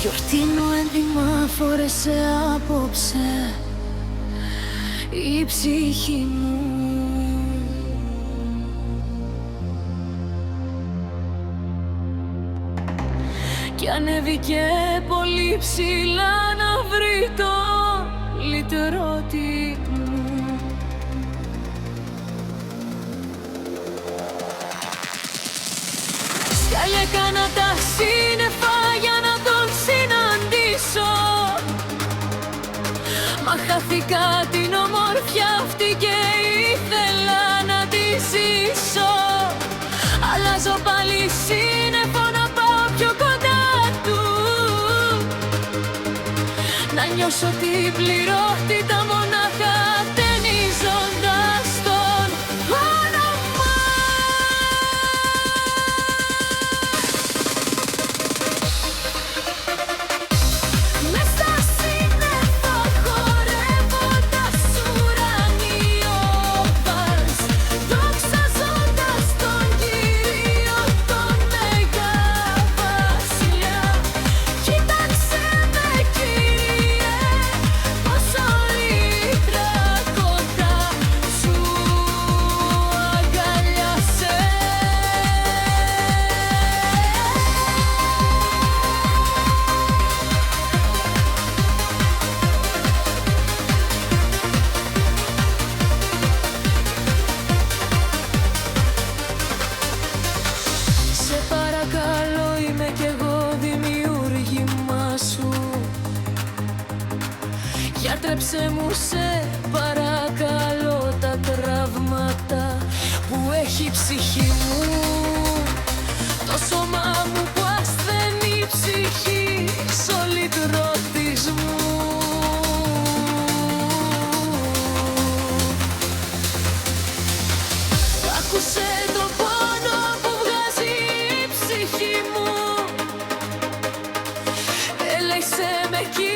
Γιορτίνο ένδυμα φόρεσε απόψε η ψυχή μου. Κι ανέβηκε πολύ ψηλά να βρει το λυτρώτη μου. Σκάλια έκανα τα σύννεφα για να τον συναντήσω, μα χάθηκα την ομορφιά αυτή και ήθελα να τη ζήσω. Αλλάζω πάλι σύννεφο να πάω πιο κοντά του, να νιώσω την πληρότητα μονάχα ταινίζοντας τον όνομα. Μες στα σύννεφα χορεύοντας ουρανιόβας, δοξαζοντας τον Κύριο τον Μέγα Βασιλιά. Κοίταξε με, Κύριε, πόσο ήτρα κοντά σου αγκαλιάσε. Σε παρακαλώ, είμαι κι εγώ δημιούργημα σου. Γιατρέψε μου, σε παρακαλώ, τα τραύματα που έχει η ψυχή μου. Το σώμα μου που ασθενεί, η ψυχή ο λυτρωτής μου. Άκουσε το πόνο που βγάζει η ψυχή μου. Έλεησε με, Κύριε,